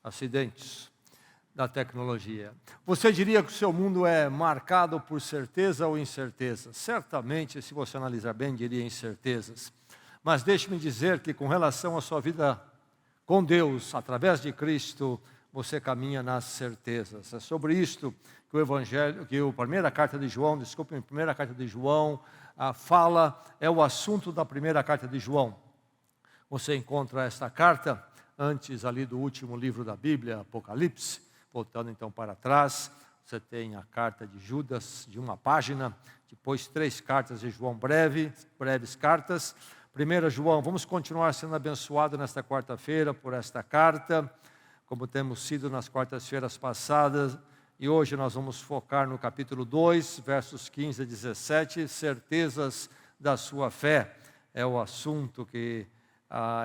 acidentes da tecnologia. Você diria que o seu mundo é marcado por certeza ou incerteza? Certamente, se você analisar bem, diria incertezas. Mas deixe-me dizer que com relação à sua vida com Deus, através de Cristo, você caminha nas certezas. É sobre isto que a primeira carta de João, fala, é o assunto da primeira carta de João. Você encontra esta carta antes ali do último livro da Bíblia, Apocalipse. Voltando então para trás, você tem a carta de Judas, de uma página, depois 3 cartas de João breves cartas. 1 João, vamos continuar sendo abençoados nesta quarta-feira por esta carta, como temos sido nas quartas-feiras passadas, e hoje nós vamos focar no capítulo 2, versos 15 a 17, certezas da sua fé. É o assunto que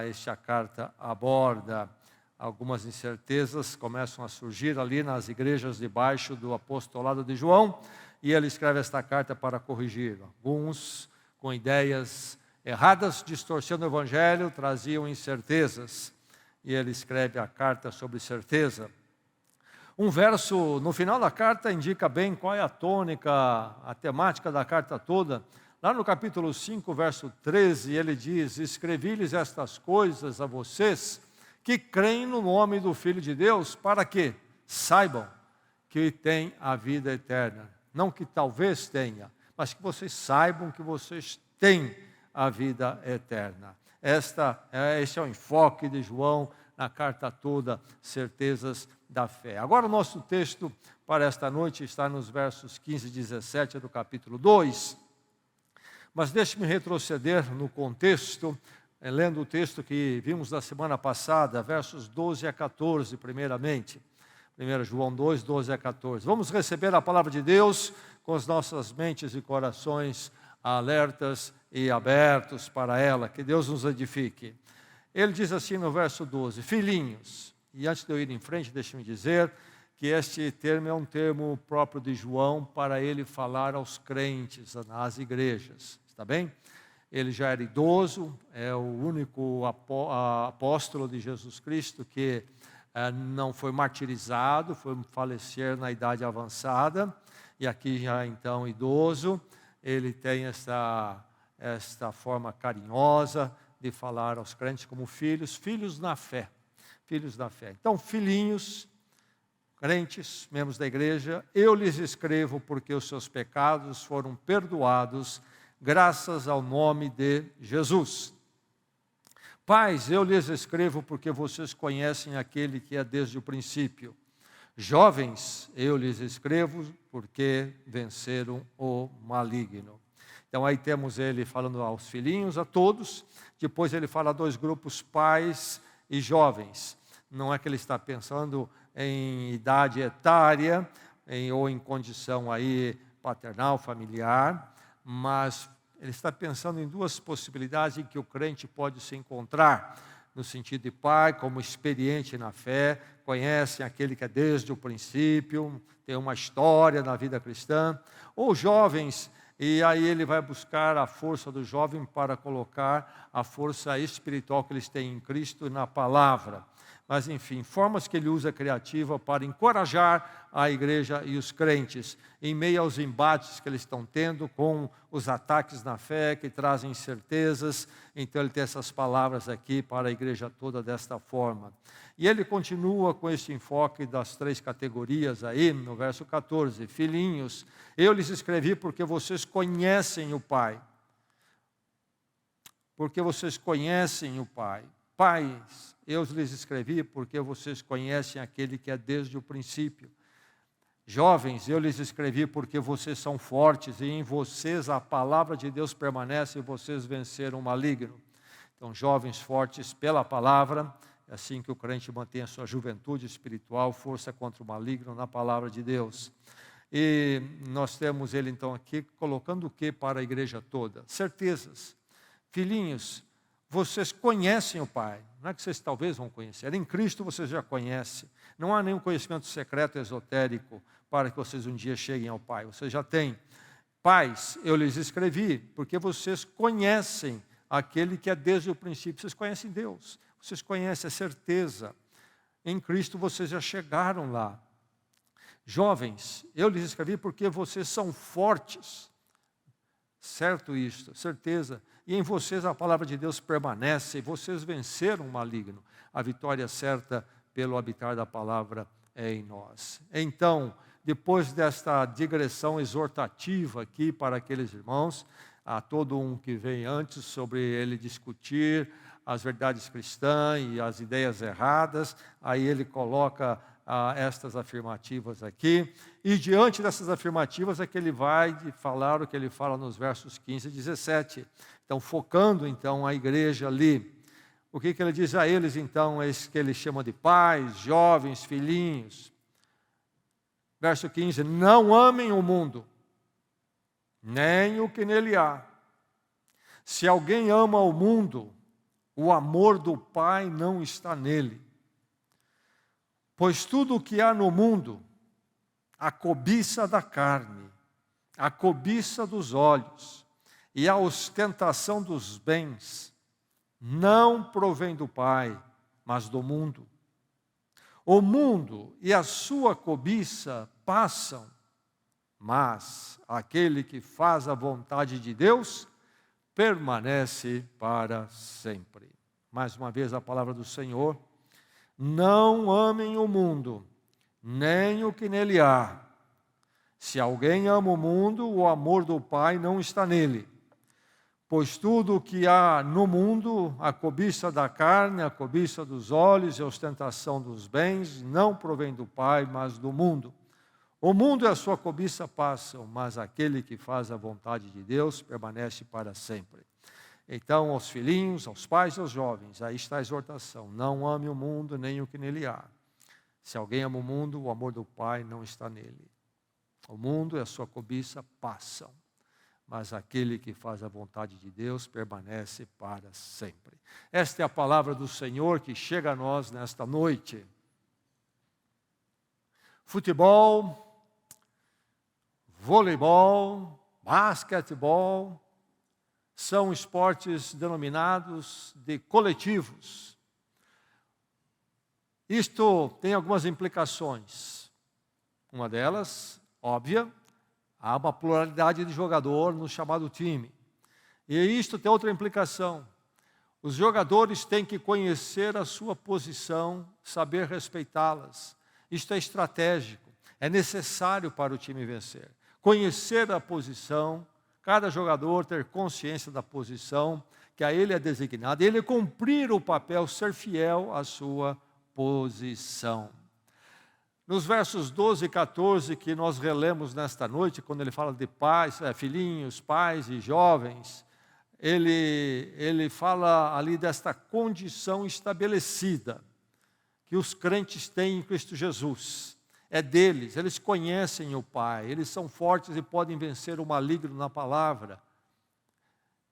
esta carta aborda. Algumas incertezas começam a surgir ali nas igrejas debaixo do apostolado de João, e ele escreve esta carta para corrigir. Alguns com ideias erradas, distorcendo o evangelho, traziam incertezas, e ele escreve a carta sobre certeza. Um verso no final da carta indica bem qual é a tônica, a temática da carta toda. Lá no capítulo 5, verso 13, ele diz: escrevi-lhes estas coisas a vocês que creem no nome do Filho de Deus, para que saibam que tem a vida eterna. Não que talvez tenha, mas que vocês saibam que vocês têm a vida eterna. Este é o enfoque de João na carta toda, certezas da fé. Agora o nosso texto para esta noite está nos versos 15 e 17 do capítulo 2. Mas deixe-me retroceder no contexto, lendo o texto que vimos na semana passada, versos 12 a 14, primeiramente. 1 João 2, 12 a 14. Vamos receber a palavra de Deus com as nossas mentes e corações alertas e abertos para ela. Que Deus nos edifique. Ele diz assim no verso 12: filhinhos. E antes de eu ir em frente, deixe-me dizer que este termo é um termo próprio de João para ele falar aos crentes, nas igrejas. Está bem? Ele já era idoso, é o único apóstolo de Jesus Cristo que não foi martirizado, foi falecer na idade avançada, e aqui já então idoso, ele tem esta forma carinhosa de falar aos crentes como filhos na fé, filhos da fé. Então, filhinhos, crentes, membros da igreja, eu lhes escrevo porque os seus pecados foram perdoados, graças ao nome de Jesus. Pais, eu lhes escrevo porque vocês conhecem aquele que é desde o princípio. Jovens, eu lhes escrevo porque venceram o maligno. Então aí temos ele falando aos filhinhos, a todos. Depois ele fala a 2 grupos, pais e jovens. Não é que ele está pensando em idade etária ou em condição aí paternal, familiar, mas ele está pensando em 2 possibilidades em que o crente pode se encontrar, no sentido de pai, como experiente na fé, conhece aquele que é desde o princípio, tem uma história na vida cristã, ou jovens, e aí ele vai buscar a força do jovem para colocar a força espiritual que eles têm em Cristo e na palavra. Mas enfim, formas que ele usa criativa para encorajar a igreja e os crentes, em meio aos embates que eles estão tendo com os ataques na fé, que trazem incertezas. Então ele tem essas palavras aqui para a igreja toda desta forma. E ele continua com esse enfoque das 3 categorias aí, no verso 14. Filhinhos, eu lhes escrevi porque vocês conhecem o Pai. Porque vocês conhecem o Pai. Pais, eu lhes escrevi porque vocês conhecem aquele que é desde o princípio. Jovens, eu lhes escrevi porque vocês são fortes e em vocês a palavra de Deus permanece e vocês venceram o maligno. Então, jovens fortes pela palavra, é assim que o crente mantém a sua juventude espiritual, força contra o maligno na palavra de Deus. E nós temos ele então aqui colocando o que para a igreja toda? Certezas. Filhinhos, vocês conhecem o Pai. Não é que vocês talvez vão conhecer. Em Cristo vocês já conhecem. Não há nenhum conhecimento secreto, esotérico, para que vocês um dia cheguem ao Pai. Vocês já têm. Pais, eu lhes escrevi, porque vocês conhecem aquele que é desde o princípio. Vocês conhecem Deus. Vocês conhecem a certeza. Em Cristo vocês já chegaram lá. Jovens, eu lhes escrevi porque vocês são fortes. Certo isto, certeza. E em vocês a palavra de Deus permanece, e vocês venceram o maligno. A vitória certa pelo habitar da palavra é em nós. Então, depois desta digressão exortativa aqui para aqueles irmãos, a todo um que vem antes sobre ele discutir as verdades cristãs e as ideias erradas, aí ele coloca estas afirmativas aqui, e diante dessas afirmativas é que ele vai falar o que ele fala nos versos 15 e 17. Então, focando então a igreja ali, o que ele diz a eles então, é isso que ele chama de pais, jovens, filhinhos. Verso 15, não amem o mundo, nem o que nele há. Se alguém ama o mundo, o amor do Pai não está nele. Pois tudo o que há no mundo, a cobiça da carne, a cobiça dos olhos e a ostentação dos bens, não provém do Pai, mas do mundo. O mundo e a sua cobiça passam, mas aquele que faz a vontade de Deus permanece para sempre. Mais uma vez a palavra do Senhor. Não amem o mundo, nem o que nele há. Se alguém ama o mundo, o amor do Pai não está nele. Pois tudo o que há no mundo, a cobiça da carne, a cobiça dos olhos e a ostentação dos bens, não provém do Pai, mas do mundo. O mundo e a sua cobiça passam, mas aquele que faz a vontade de Deus permanece para sempre. Então, aos filhinhos, aos pais e aos jovens, aí está a exortação. Não ame o mundo, nem o que nele há. Se alguém ama o mundo, o amor do Pai não está nele. O mundo e a sua cobiça passam, mas aquele que faz a vontade de Deus permanece para sempre. Esta é a palavra do Senhor que chega a nós nesta noite. Futebol, voleibol, basquetebol, são esportes denominados de coletivos. Isto tem algumas implicações. Uma delas, óbvia, há uma pluralidade de jogador no chamado time. E isto tem outra implicação. Os jogadores têm que conhecer a sua posição, saber respeitá-las. Isto é estratégico, é necessário para o time vencer. Conhecer a posição, cada jogador ter consciência da posição que a ele é designada, ele cumprir o papel, ser fiel à sua posição. Nos versos 12 e 14 que nós relemos nesta noite, quando ele fala de pais, filhinhos, pais e jovens, ele fala ali desta condição estabelecida que os crentes têm em Cristo Jesus. É deles, eles conhecem o Pai, eles são fortes e podem vencer o maligno na palavra.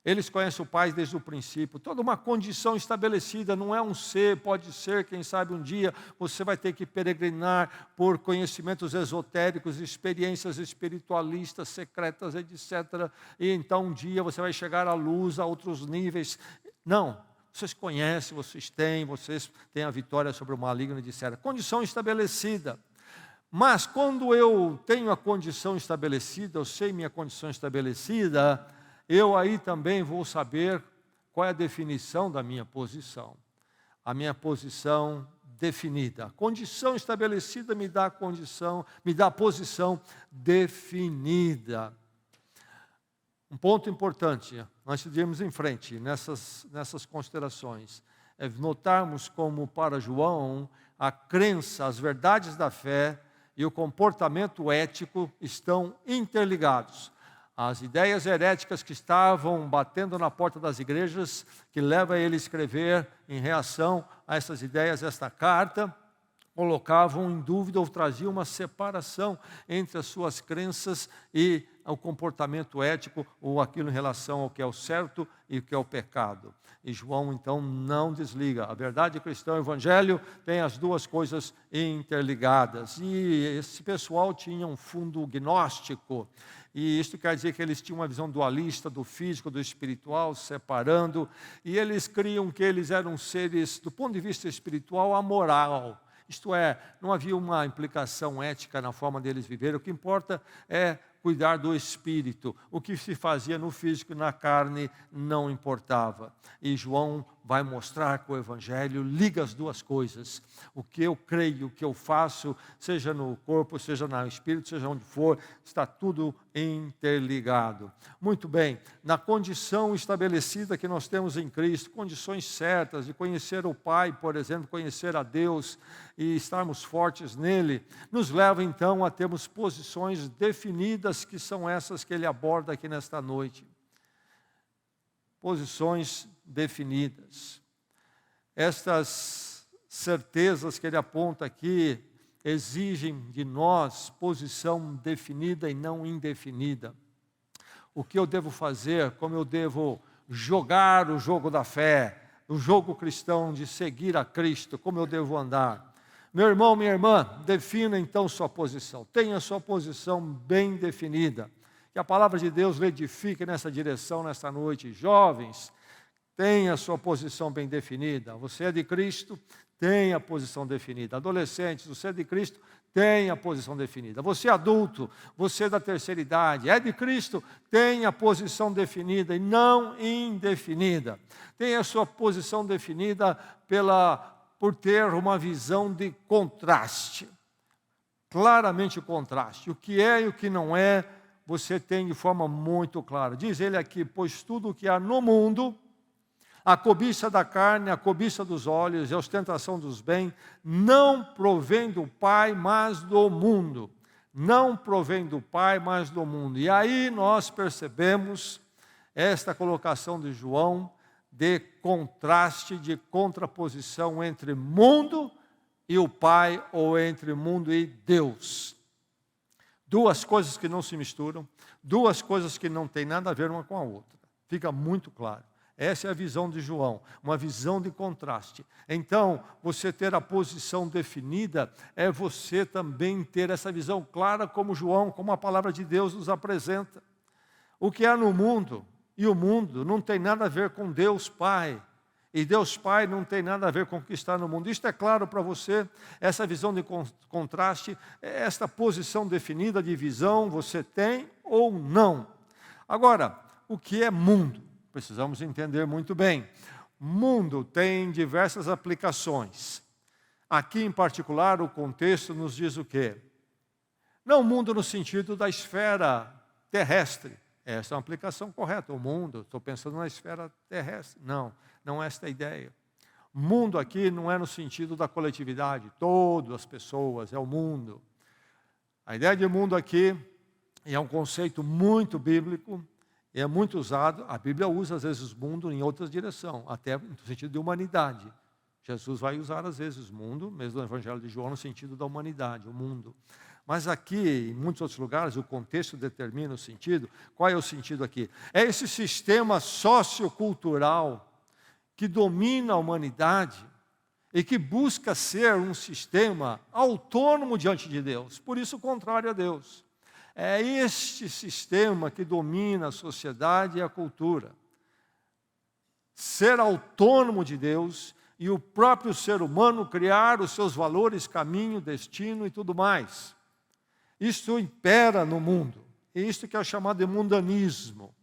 Eles conhecem o Pai desde o princípio, toda uma condição estabelecida, não é um ser, pode ser, quem sabe um dia você vai ter que peregrinar por conhecimentos esotéricos, experiências espiritualistas, secretas, etc. E então um dia você vai chegar à luz, a outros níveis. Não, vocês conhecem, vocês têm a vitória sobre o maligno, etc. Condição estabelecida. Mas quando eu tenho a condição estabelecida, eu sei minha condição estabelecida, eu aí também vou saber qual é a definição da minha posição. A minha posição definida. A condição estabelecida me dá a posição definida. Um ponto importante, antes de irmos em frente, nessas considerações, é notarmos como para João, a crença, as verdades da fé e o comportamento ético estão interligados. As ideias heréticas que estavam batendo na porta das igrejas, que leva ele a escrever em reação a essas ideias, esta carta, colocavam em dúvida ou traziam uma separação entre as suas crenças e o comportamento ético, ou aquilo em relação ao que é o certo e o que é o pecado. E João, então, não desliga. A verdade cristã e o evangelho têm as duas coisas interligadas. E esse pessoal tinha um fundo gnóstico. E isto quer dizer que eles tinham uma visão dualista do físico, do espiritual, separando. E eles criam que eles eram seres, do ponto de vista espiritual, amoral. Isto é, não havia uma implicação ética na forma deles viverem. O que importa é cuidar do espírito. O que se fazia no físico e na carne não importava. E João vai mostrar que o Evangelho liga as duas coisas. O que eu creio, o que eu faço, seja no corpo, seja no espírito, seja onde for, está tudo interligado. Muito bem, na condição estabelecida que nós temos em Cristo, condições certas de conhecer o Pai, por exemplo, conhecer a Deus e estarmos fortes nele, nos leva então a termos posições definidas, que são essas que ele aborda aqui nesta noite. Posições definidas. Estas certezas que ele aponta aqui exigem de nós posição definida e não indefinida. O que eu devo fazer, como eu devo jogar o jogo da fé, o jogo cristão de seguir a Cristo, como eu devo andar. Meu irmão, minha irmã, defina então sua posição. Tenha sua posição bem definida. Que a palavra de Deus lhe edifique nessa direção, nesta noite. Jovens, tenha sua posição bem definida. Você é de Cristo, tenha a posição definida. Adolescentes, você é de Cristo, tenha a posição definida. Você é adulto, você é da terceira idade, é de Cristo, tenha a posição definida e não indefinida. Tenha a sua posição definida por ter uma visão de contraste. Claramente o contraste. O que é e o que não é, você tem de forma muito clara. Diz ele aqui, pois tudo o que há no mundo, a cobiça da carne, a cobiça dos olhos e a ostentação dos bens, não provém do Pai, mas do mundo. Não provém do Pai, mas do mundo. E aí nós percebemos esta colocação de João, de contraste, de contraposição entre mundo e o Pai, ou entre mundo e Deus. Duas coisas que não se misturam, duas coisas que não têm nada a ver uma com a outra. Fica muito claro. Essa é a visão de João, uma visão de contraste. Então, você ter a posição definida é você também ter essa visão clara como João, como a palavra de Deus nos apresenta. O que há no mundo e o mundo não tem nada a ver com Deus Pai. E Deus Pai não tem nada a ver com o que está no mundo. Isto é claro para você, essa visão de contraste, esta posição definida de visão, você tem ou não. Agora, o que é mundo? Precisamos entender muito bem. Mundo tem diversas aplicações. Aqui, em particular, o contexto nos diz o quê? Não mundo no sentido da esfera terrestre. Essa é uma aplicação correta. O mundo, estou pensando na esfera terrestre. Não é esta a ideia. Mundo aqui não é no sentido da coletividade. Todas as pessoas, é o mundo. A ideia de mundo aqui é um conceito muito bíblico. É muito usado, a Bíblia usa às vezes mundo em outra direção, até no sentido de humanidade. Jesus vai usar às vezes mundo, mesmo no Evangelho de João, no sentido da humanidade, o mundo. Mas aqui, em muitos outros lugares, o contexto determina o sentido. Qual é o sentido aqui? É esse sistema sociocultural que domina a humanidade e que busca ser um sistema autônomo diante de Deus, por isso contrário a Deus. É este sistema que domina a sociedade e a cultura. Ser autônomo de Deus e o próprio ser humano criar os seus valores, caminho, destino e tudo mais. Isto impera no mundo. E isto que é chamado de mundanismo.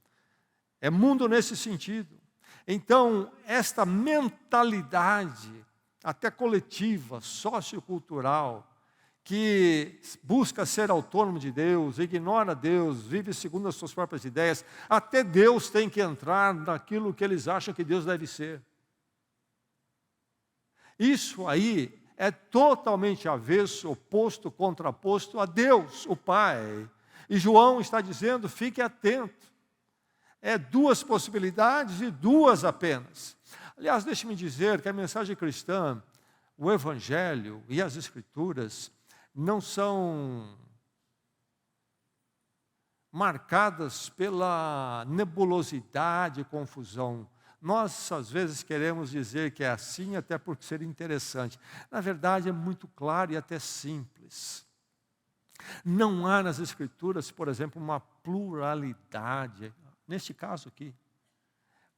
É mundo nesse sentido. Então, esta mentalidade, até coletiva, sociocultural, que busca ser autônomo de Deus, ignora Deus, vive segundo as suas próprias ideias, até Deus tem que entrar naquilo que eles acham que Deus deve ser. Isso aí é totalmente avesso, oposto, contraposto a Deus, o Pai. E João está dizendo, fique atento. É duas possibilidades e duas apenas. Aliás, deixe-me dizer que a mensagem cristã, o Evangelho e as Escrituras, não são marcadas pela nebulosidade e confusão. Nós, às vezes, queremos dizer que é assim, até por ser interessante. Na verdade, é muito claro e até simples. Não há nas Escrituras, por exemplo, uma pluralidade, neste caso aqui.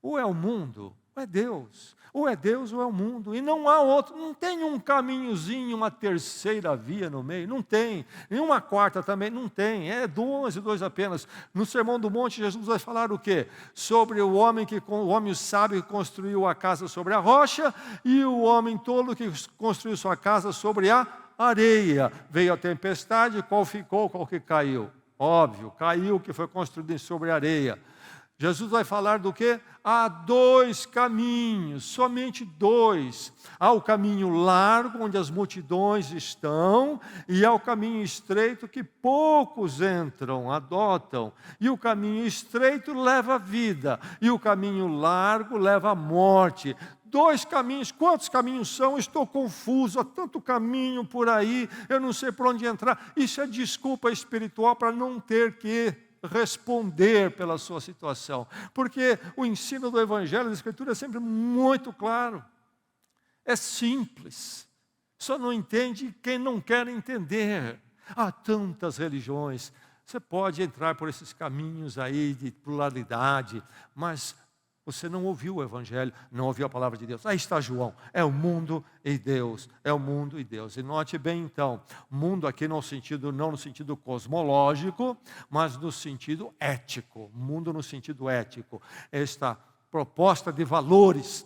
Ou é o mundo, é Deus. Ou é Deus ou é o mundo. E não há outro, não tem um caminhozinho, uma terceira via no meio, não tem. Nenhuma quarta também, não tem. É dois e dois apenas. No Sermão do Monte, Jesus vai falar o quê? Sobre o homem sábio que construiu a casa sobre a rocha e o homem tolo que construiu sua casa sobre a areia. Veio a tempestade, qual ficou, qual que caiu? Óbvio, caiu o que foi construído sobre a areia. Jesus vai falar do quê? Há dois caminhos, somente dois. Há o caminho largo, onde as multidões estão, e há o caminho estreito, que poucos entram, adotam. E o caminho estreito leva à vida, e o caminho largo leva à morte. Dois caminhos, quantos caminhos são? Estou confuso, há tanto caminho por aí, eu não sei por onde entrar. Isso é desculpa espiritual para não ter que responder pela sua situação, porque o ensino do Evangelho da Escritura é sempre muito claro, é simples, só não entende quem não quer entender. Há tantas religiões, você pode entrar por esses caminhos aí de pluralidade, mas você não ouviu o Evangelho, não ouviu a palavra de Deus. Aí está João, é o mundo e Deus, é o mundo e Deus. E note bem então, mundo aqui não no sentido cosmológico, mas no sentido ético. Mundo no sentido ético. Esta proposta de valores,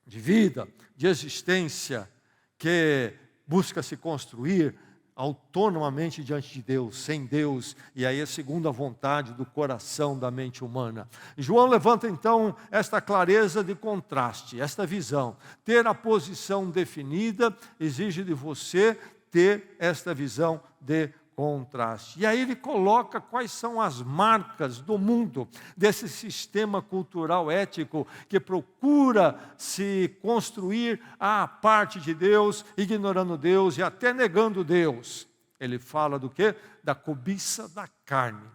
de vida, de existência, que busca se construir autonomamente diante de Deus, sem Deus, e aí é segundo a vontade do coração da mente humana. João levanta então esta clareza de contraste, esta visão. Ter a posição definida exige de você ter esta visão de contraste. E aí ele coloca quais são as marcas do mundo, desse sistema cultural ético que procura se construir à parte de Deus, ignorando Deus e até negando Deus. Ele fala do quê? Da cobiça da carne.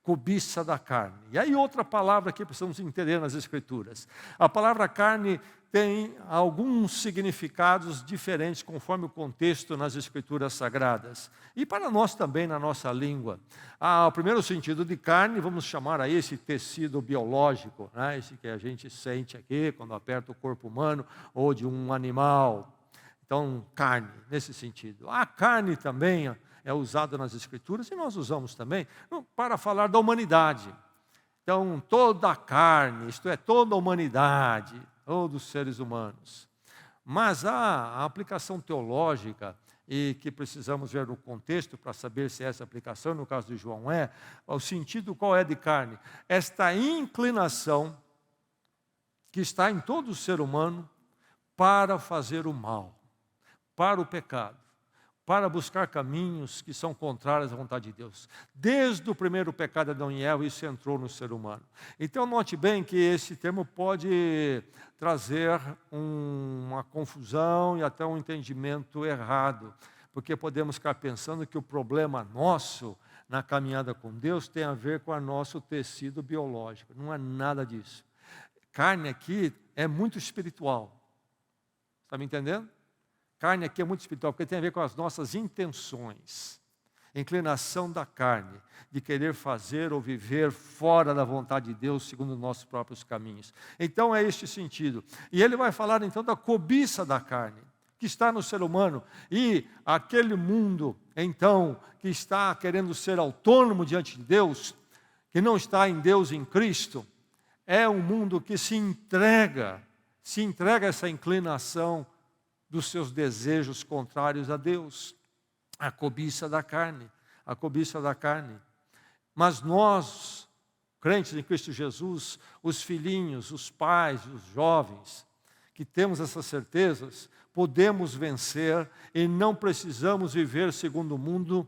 Cobiça da carne. E aí outra palavra que precisamos entender nas Escrituras. A palavra carne tem alguns significados diferentes conforme o contexto nas Escrituras Sagradas. E para nós também, na nossa língua. O primeiro sentido de carne, vamos chamar aí esse tecido biológico, né? Esse que a gente sente aqui quando aperta o corpo humano ou de um animal. Então, carne, nesse sentido. A carne também é usada nas Escrituras e nós usamos também para falar da humanidade. Então, toda a carne, isto é, toda a humanidade, todos os seres humanos. Mas a aplicação teológica, e que precisamos ver no contexto para saber se essa aplicação, no caso de João o sentido qual é de carne? Esta inclinação que está em todo ser humano para fazer o mal, para o pecado, para buscar caminhos que são contrários à vontade de Deus. Desde o primeiro pecado de Adão e Eva, isso entrou no ser humano. Então, note bem que esse termo pode trazer uma confusão e até um entendimento errado, porque podemos ficar pensando que o problema nosso na caminhada com Deus tem a ver com o nosso tecido biológico. Não é nada disso. Carne aqui é muito espiritual. Está me entendendo? Carne aqui é muito espiritual, porque tem a ver com as nossas intenções. Inclinação da carne, de querer fazer ou viver fora da vontade de Deus, segundo os nossos próprios caminhos. Então é este sentido. E ele vai falar então da cobiça da carne, que está no ser humano. E aquele mundo, então, que está querendo ser autônomo diante de Deus, que não está em Deus, em Cristo, é um mundo que se entrega a essa inclinação dos seus desejos contrários a Deus, a cobiça da carne, a cobiça da carne. Mas nós, crentes em Cristo Jesus, os filhinhos, os pais, os jovens, que temos essas certezas, podemos vencer e não precisamos viver segundo o mundo,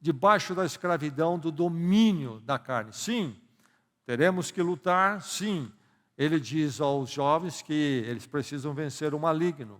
debaixo da escravidão, do domínio da carne. Sim, teremos que lutar, sim. Ele diz aos jovens que eles precisam vencer o maligno.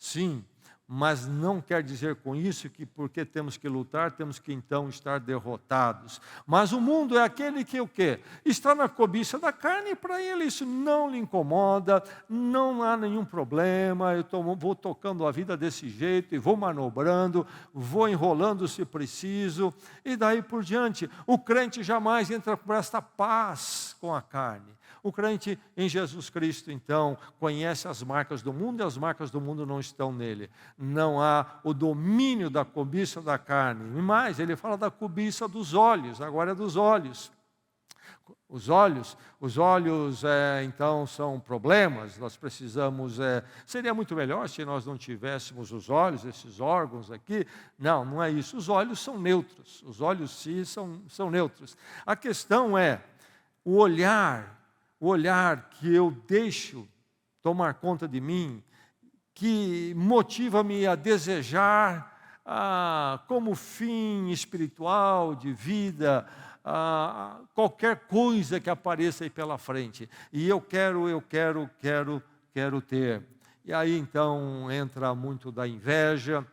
Sim, mas não quer dizer com isso que porque temos que lutar, temos que então estar derrotados. Mas o mundo é aquele que o quê? Está na cobiça da carne e para ele isso não lhe incomoda, não há nenhum problema, vou tocando a vida desse jeito e vou manobrando, vou enrolando se preciso, e daí por diante. O crente jamais entra por esta paz com a carne. O crente em Jesus Cristo, então, conhece as marcas do mundo e as marcas do mundo não estão nele. Não há o domínio da cobiça da carne. E mais, ele fala da cobiça dos olhos, agora é dos olhos. Os olhos, então são problemas, nós precisamos, seria muito melhor se nós não tivéssemos os olhos, esses órgãos aqui. Não, não é isso, os olhos são neutros, os olhos sim são neutros. A questão é o olhar que eu deixo tomar conta de mim, que motiva-me a desejar como fim espiritual, de vida, qualquer coisa que apareça aí pela frente. E eu quero ter. E aí então entra muito da inveja,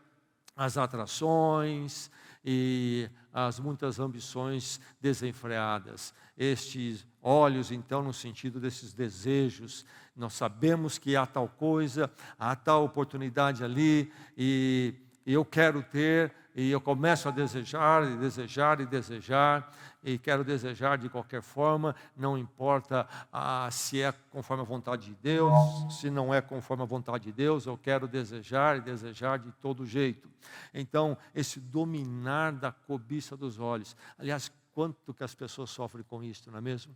as atrações e as muitas ambições desenfreadas. Estes olhos, então, no sentido desses desejos, nós sabemos que há tal coisa, há tal oportunidade ali, e eu quero ter, e eu começo a desejar, e quero desejar de qualquer forma, não importa se é conforme a vontade de Deus, se não é conforme a vontade de Deus, eu quero desejar de todo jeito. Então, esse dominar da cobiça dos olhos, aliás, quanto que as pessoas sofrem com isso, não é mesmo?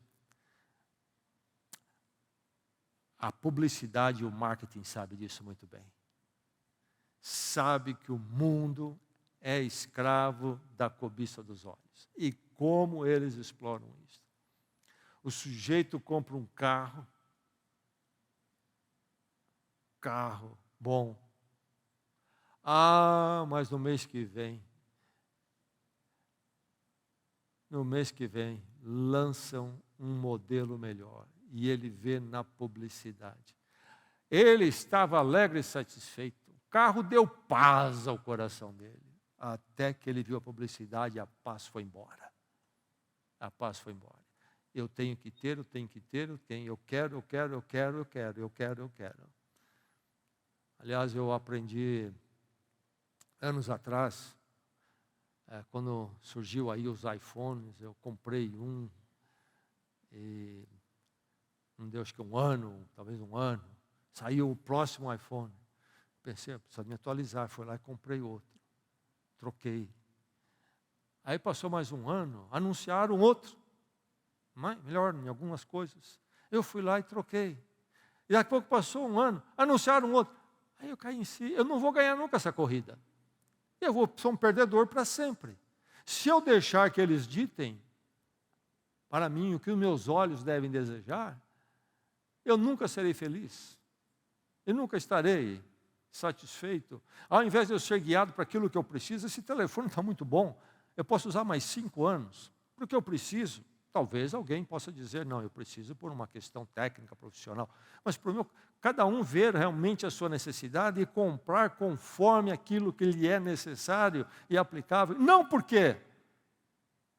A publicidade e o marketing sabem disso muito bem. Sabe que o mundo é escravo da cobiça dos olhos. E como eles exploram isso. O sujeito compra um carro bom. Mas no mês que vem, lançam um modelo melhor. E ele vê na publicidade. Ele estava alegre e satisfeito. O carro deu paz ao coração dele. Até que ele viu a publicidade e a paz foi embora. Eu tenho que ter, eu quero. Aliás, eu aprendi anos atrás, quando surgiu aí os iPhones, eu comprei um, e não deu acho que talvez um ano, saiu o próximo iPhone. Pensei, preciso me atualizar, fui lá e comprei outro. Troquei. Aí passou mais um ano, anunciaram outro, melhor em algumas coisas. Eu fui lá e troquei. E daqui a pouco passou um ano, anunciaram outro. Aí eu caí em si, eu não vou ganhar nunca essa corrida. Eu sou um perdedor para sempre. Se eu deixar que eles ditem para mim o que os meus olhos devem desejar, eu nunca serei feliz. Eu nunca estarei satisfeito. Ao invés de eu ser guiado para aquilo que eu preciso, esse telefone está muito bom, eu posso usar mais 5 anos, porque eu preciso. Talvez alguém possa dizer, não, eu preciso por uma questão técnica, profissional. Mas cada um ver realmente a sua necessidade e comprar conforme aquilo que lhe é necessário e aplicável. Não porque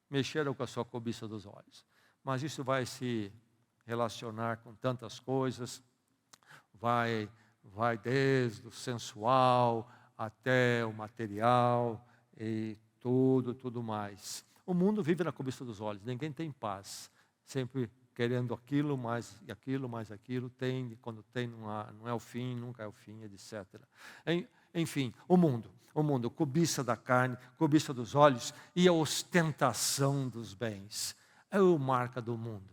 mexeram com a sua cobiça dos olhos. Mas isso vai se relacionar com tantas coisas, vai desde o sensual até o material e tudo mais. O mundo vive na cobiça dos olhos, ninguém tem paz, sempre querendo aquilo, mais aquilo, tem, quando tem não é o fim, nunca é o fim, etc. Enfim, o mundo, cobiça da carne, cobiça dos olhos e a ostentação dos bens. É a marca do mundo,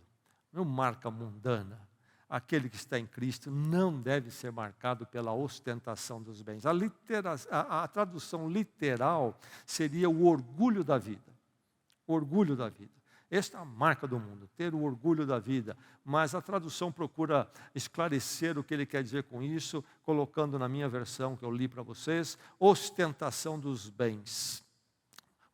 é uma marca mundana. Aquele que está em Cristo não deve ser marcado pela ostentação dos bens. A tradução literal seria o orgulho da vida. Orgulho da vida. Esta é a marca do mundo, ter o orgulho da vida. Mas a tradução procura esclarecer o que ele quer dizer com isso, colocando na minha versão que eu li para vocês, ostentação dos bens.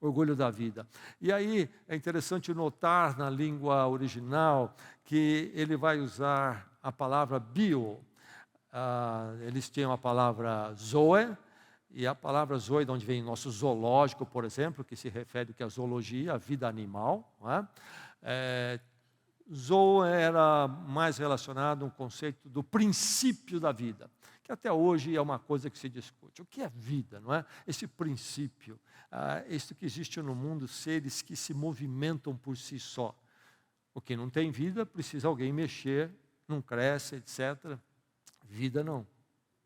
Orgulho da vida. E aí é interessante notar na língua original que ele vai usar a palavra bio. Eles tinham a palavra zoe, e a palavra zoe, de onde vem nosso zoológico, por exemplo, que se refere à zoologia, a vida animal. Não é? Zoe era mais relacionado a um conceito do princípio da vida, que até hoje é uma coisa que se discute. O que é vida, não é? Esse princípio, isso que existe no mundo, seres que se movimentam por si só. O que não tem vida, precisa alguém mexer, não cresce, etc. Vida não.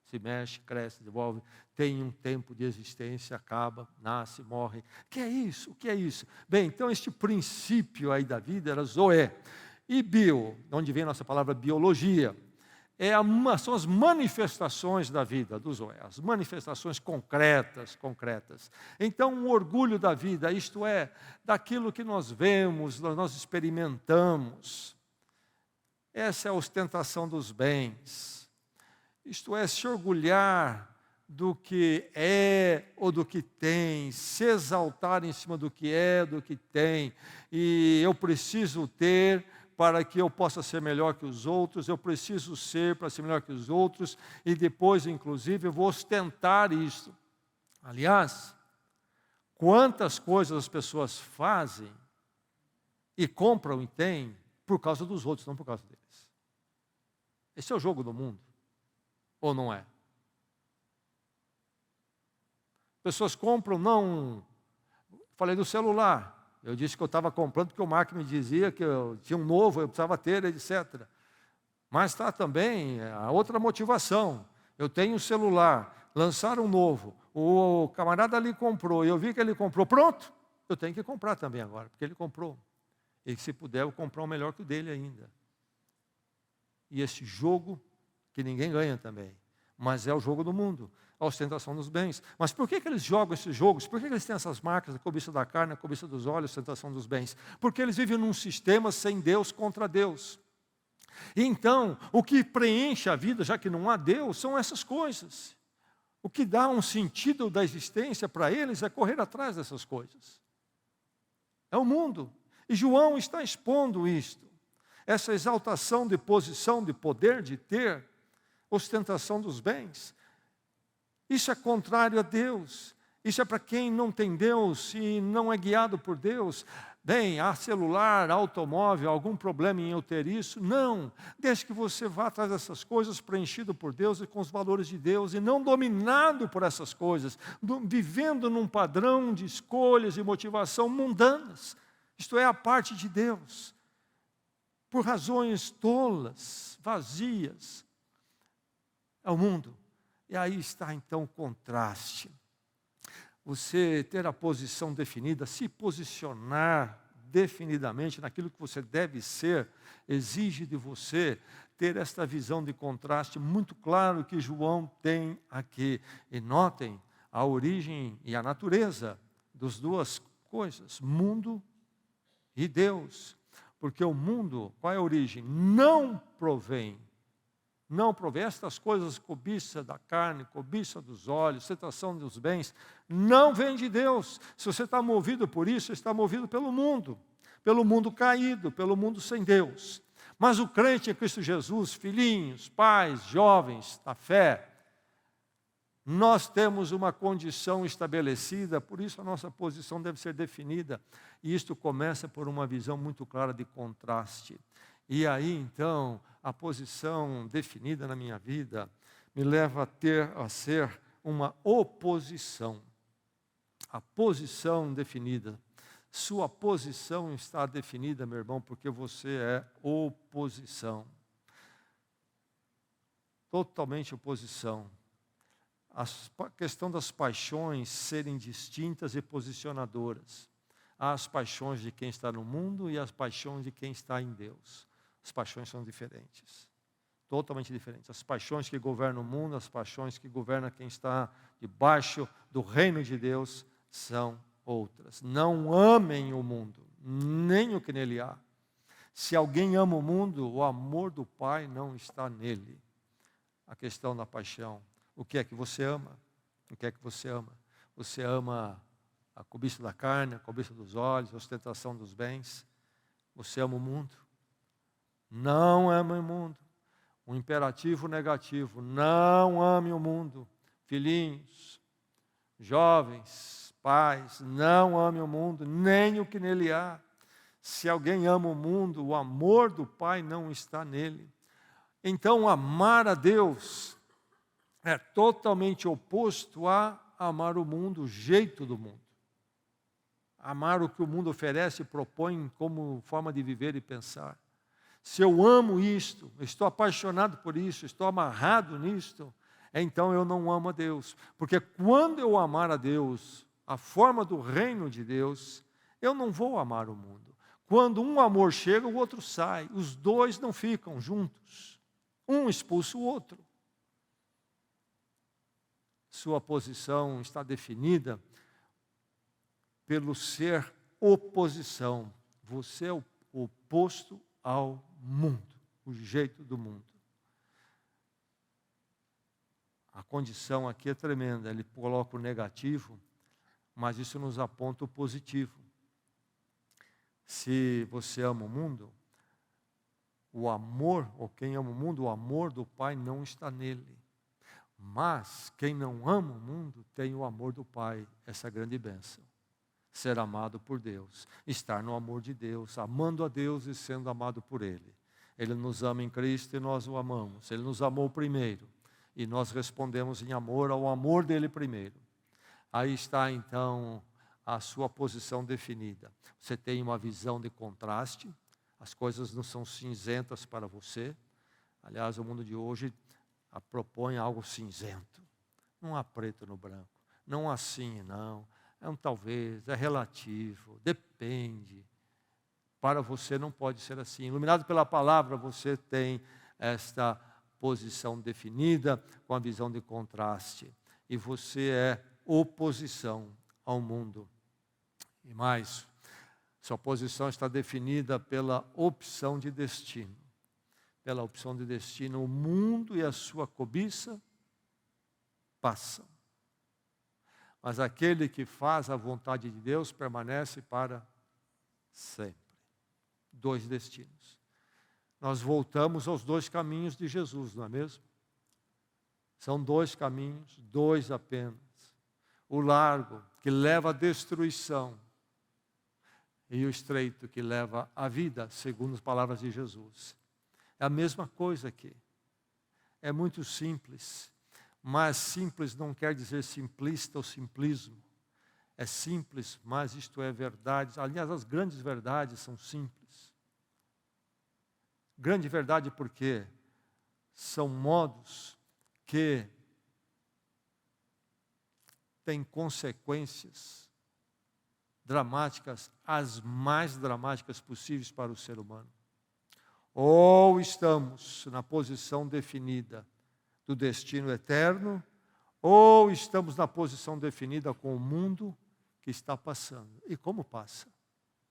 Se mexe, cresce, devolve, tem um tempo de existência, acaba, nasce, morre. O que é isso? O que é isso? Bem, então este princípio aí da vida era zoé. E bio, onde vem a nossa palavra biologia, são as manifestações da vida, do zoé, as manifestações concretas. Então, o orgulho da vida, isto é, daquilo que nós vemos, nós experimentamos. Essa é a ostentação dos bens. Isto é, se orgulhar do que é ou do que tem, se exaltar em cima do que é, do que tem, e eu preciso ter para que eu possa ser melhor que os outros, eu preciso ser para ser melhor que os outros, e depois, inclusive, eu vou ostentar isso. Aliás, quantas coisas as pessoas fazem e compram e têm por causa dos outros, não por causa deles. Esse é o jogo do mundo. Ou não é? Pessoas compram, não... Falei do celular. Eu disse que eu estava comprando porque o Mark me dizia que eu tinha um novo, eu precisava ter, etc. Mas está também a outra motivação. Eu tenho um celular, lançaram um novo, o camarada ali comprou, eu vi que ele comprou, pronto, eu tenho que comprar também agora, porque ele comprou. E se puder, eu vou comprar um melhor que o dele ainda. E esse jogo que ninguém ganha também, mas é o jogo do mundo, a ostentação dos bens. Mas por que eles jogam esses jogos? Por que eles têm essas marcas, a cobiça da carne, a cobiça dos olhos, a ostentação dos bens? Porque eles vivem num sistema sem Deus contra Deus. E então, o que preenche a vida, já que não há Deus, são essas coisas. O que dá um sentido da existência para eles é correr atrás dessas coisas. É o mundo. E João está expondo isto. Essa exaltação de posição, de poder, de ter, ostentação dos bens. Isso é contrário a Deus. Isso é para quem não tem Deus e não é guiado por Deus. Bem, há celular, automóvel, algum problema em eu ter isso? Não. Desde que você vá atrás dessas coisas preenchido por Deus e com os valores de Deus e não dominado por essas coisas, vivendo num padrão de escolhas e motivação mundanas. Isto é, a parte de Deus. Por razões tolas, vazias. É o mundo. E aí está então o contraste. Você ter a posição definida, se posicionar definidamente naquilo que você deve ser, exige de você ter esta visão de contraste muito claro que João tem aqui. E notem a origem e a natureza das duas coisas, mundo e Deus. Porque o mundo, qual é a origem? Não provém estas coisas, cobiça da carne, cobiça dos olhos, ostentação dos bens, não vem de Deus. Se você está movido por isso, você está movido pelo mundo caído, pelo mundo sem Deus. Mas o crente em Cristo Jesus, filhinhos, pais, jovens da fé, nós temos uma condição estabelecida, por isso a nossa posição deve ser definida. E isto começa por uma visão muito clara de contraste. E aí, então, a posição definida na minha vida me leva a ser uma oposição. A posição definida. Sua posição está definida, meu irmão, porque você é oposição. Totalmente oposição. A questão das paixões serem distintas e posicionadoras. Há as paixões de quem está no mundo e as paixões de quem está em Deus. As paixões são diferentes, totalmente diferentes. As paixões que governam o mundo, as paixões que governam quem está debaixo do reino de Deus são outras. Não amem o mundo, nem o que nele há. Se alguém ama o mundo, o amor do Pai não está nele. A questão da paixão. O que é que você ama? O que é que você ama? Você ama a cobiça da carne, a cobiça dos olhos, a ostentação dos bens? Você ama o mundo? Não ame o mundo. Um imperativo negativo. Não ame o mundo. Filhinhos, jovens, pais, não ame o mundo, nem o que nele há. Se alguém ama o mundo, o amor do Pai não está nele. Então, amar a Deus é totalmente oposto a amar o mundo, o jeito do mundo. amar o que o mundo oferece e propõe como forma de viver e pensar. Se eu amo isto, estou apaixonado por isso, estou amarrado nisto, então eu não amo a Deus. Porque quando eu amar a Deus, a forma do reino de Deus, eu não vou amar o mundo. Quando um amor chega, o outro sai. Os dois não ficam juntos. Um expulsa o outro. Sua posição está definida pelo ser oposição. Você é o oposto ao mundo, o jeito do mundo. A condição aqui é tremenda, ele coloca o negativo, mas isso nos aponta o positivo. Se você ama o mundo, o amor, ou quem ama o mundo, o amor do Pai não está nele. Mas quem não ama o mundo tem o amor do Pai, essa grande bênção. Ser amado por Deus, estar no amor de Deus, amando a Deus e sendo amado por Ele. Ele nos ama em Cristo e nós o amamos. Ele nos amou primeiro e nós respondemos em amor ao amor dele primeiro. Aí está então a sua posição definida. Você tem uma visão de contraste, as coisas não são cinzentas para você. Aliás, o mundo de hoje propõe algo cinzento. Não há preto no branco, não há sim, não. É um talvez, é relativo, depende. Para você não pode ser assim. Iluminado pela palavra, você tem esta posição definida com a visão de contraste. E você é oposição ao mundo. E mais, sua posição está definida pela opção de destino. Pela opção de destino, o mundo e a sua cobiça passam. Mas aquele que faz a vontade de Deus permanece para sempre. Dois destinos. Nós voltamos aos dois caminhos de Jesus, não é mesmo? São dois caminhos, dois apenas. O largo, que leva à destruição, e o estreito, que leva à vida, segundo as palavras de Jesus. É a mesma coisa aqui. É muito simples. Mas simples não quer dizer simplista ou simplismo. É simples, mas isto é verdade. Aliás, as grandes verdades são simples. Grande verdade porque são modos que têm consequências dramáticas, as mais dramáticas possíveis para o ser humano. Ou estamos na posição definida do destino eterno, ou estamos na posição definida com o mundo que está passando. E como passa?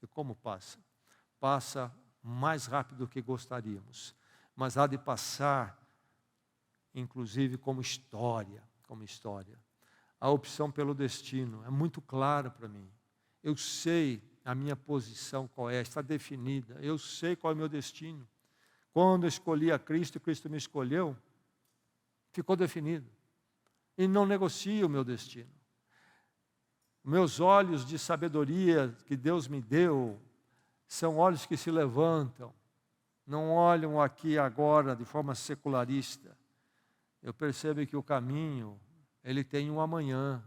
E como passa? Passa mais rápido do que gostaríamos, mas há de passar, inclusive, como história, como história. A opção pelo destino é muito clara para mim. Eu sei a minha posição qual é, está definida. Eu sei qual é o meu destino. Quando eu escolhi a Cristo e Cristo me escolheu, ficou definido. E não negocio o meu destino. Meus olhos de sabedoria que Deus me deu são olhos que se levantam, não olham aqui agora de forma secularista. Eu percebo que o caminho, ele tem um amanhã,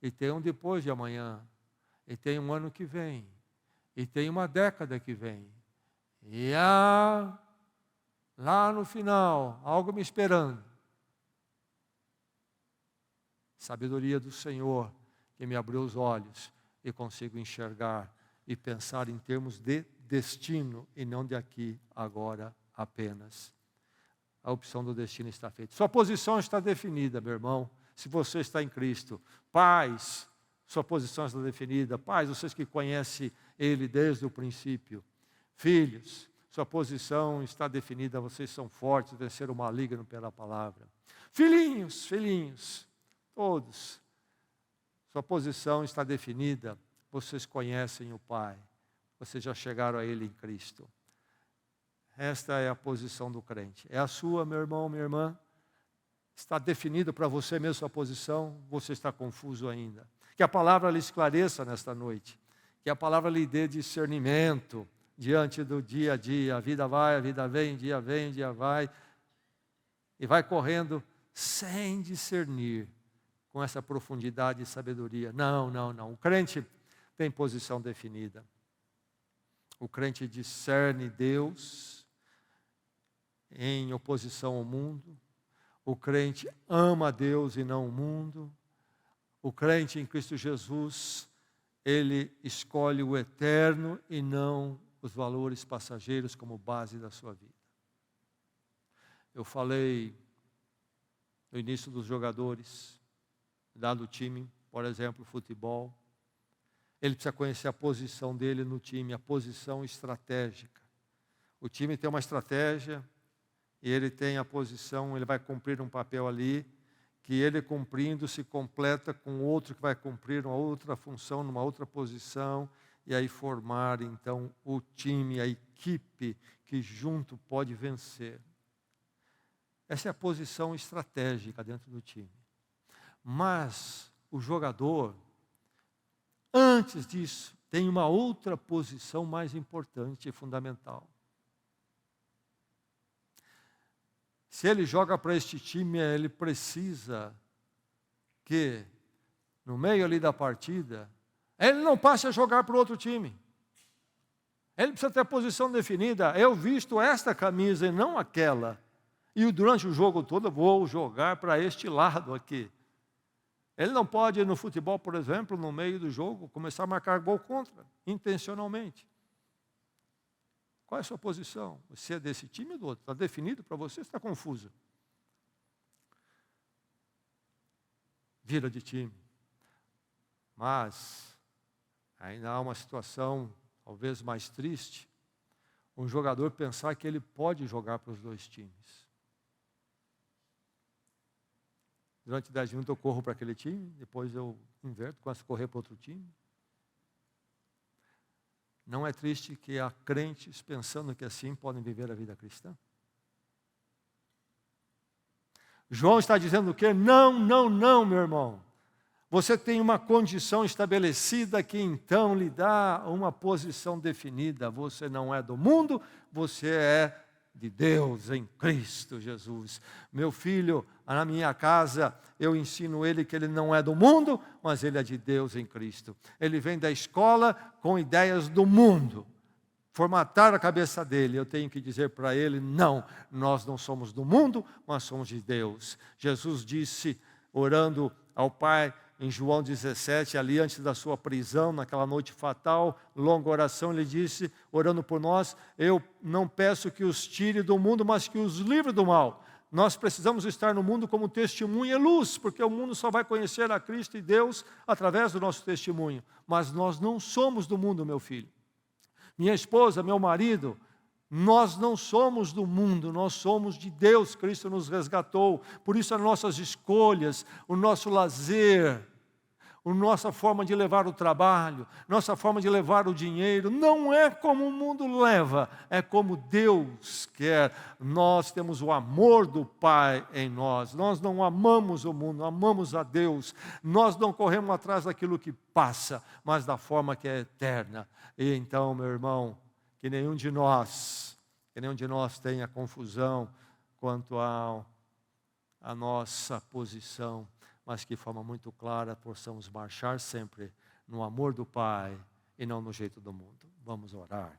e tem um depois de amanhã, e tem um ano que vem, e tem uma década que vem. E há, lá no final, algo me esperando. Sabedoria do Senhor, que me abriu os olhos e consigo enxergar e pensar em termos de destino e não de aqui, agora apenas. A opção do destino está feita. Sua posição está definida, meu irmão, se você está em Cristo. Pais, sua posição está definida. Pais, vocês que conhecem Ele desde o princípio. Filhos, sua posição está definida, vocês são fortes, venceram o maligno pela palavra. Filhinhos, todos, sua posição está definida, vocês conhecem o Pai, vocês já chegaram a Ele em Cristo. Esta é a posição do crente. É a sua, meu irmão, minha irmã? Está definido para você mesmo sua posição? Você está confuso ainda? Que a palavra lhe esclareça nesta noite. Que a palavra lhe dê discernimento diante do dia a dia. A vida vai, a vida vem, dia vem, dia vai. E vai correndo sem discernir com essa profundidade e sabedoria. Não. O crente tem posição definida. O crente discerne Deus em oposição ao mundo. O crente ama a Deus e não o mundo. O crente em Cristo Jesus, ele escolhe o eterno e não os valores passageiros como base da sua vida. Eu falei no início dos jogadores, dado o time, por exemplo, futebol. Ele precisa conhecer a posição dele no time, a posição estratégica. O time tem uma estratégia e ele tem a posição, ele vai cumprir um papel ali, que ele cumprindo se completa com outro que vai cumprir uma outra função, numa outra posição, e aí formar então o time, a equipe que junto pode vencer. Essa é a posição estratégica dentro do time. Mas o jogador, antes disso, tem uma outra posição mais importante e fundamental. Se ele joga para este time, ele precisa que, no meio ali da partida, ele não passe a jogar para o outro time. Ele precisa ter a posição definida. Eu visto esta camisa e não aquela. E durante o jogo todo eu vou jogar para este lado aqui. Ele não pode, no futebol, por exemplo, no meio do jogo, começar a marcar gol contra, intencionalmente. Qual é a sua posição? Você é desse time ou do outro? Está definido para você? Você está confuso? Vira de time. Mas ainda há uma situação talvez mais triste. Um jogador pensar que ele pode jogar para os dois times. Durante 10 minutos eu corro para aquele time, depois eu inverto, começo a correr para outro time. Não é triste que há crentes pensando que assim podem viver a vida cristã? João está dizendo o quê? Não, não, não, meu irmão. Você tem uma condição estabelecida que então lhe dá uma posição definida. Você não é do mundo, você é de Deus em Cristo Jesus. Meu filho, na minha casa, eu ensino ele que ele não é do mundo, mas ele é de Deus em Cristo. Ele vem da escola com ideias do mundo. Formatar a cabeça dele, eu tenho que dizer para ele, não, nós não somos do mundo, mas somos de Deus. Jesus disse, orando ao Pai, em João 17, ali antes da sua prisão, naquela noite fatal, longa oração, ele disse, orando por nós, eu não peço que os tire do mundo, mas que os livre do mal. Nós precisamos estar no mundo como testemunha e luz, porque o mundo só vai conhecer a Cristo e Deus através do nosso testemunho. Mas nós não somos do mundo, meu filho. Minha esposa, meu marido, nós não somos do mundo, nós somos de Deus, Cristo nos resgatou. Por isso as nossas escolhas, o nosso lazer, a nossa forma de levar o trabalho, nossa forma de levar o dinheiro, não é como o mundo leva, é como Deus quer. Nós temos o amor do Pai em nós, nós não amamos o mundo, amamos a Deus, nós não corremos atrás daquilo que passa, mas da forma que é eterna. E então, meu irmão, que nenhum de nós tenha confusão quanto à nossa posição, mas que de forma muito clara possamos marchar sempre no amor do Pai e não no jeito do mundo. Vamos orar.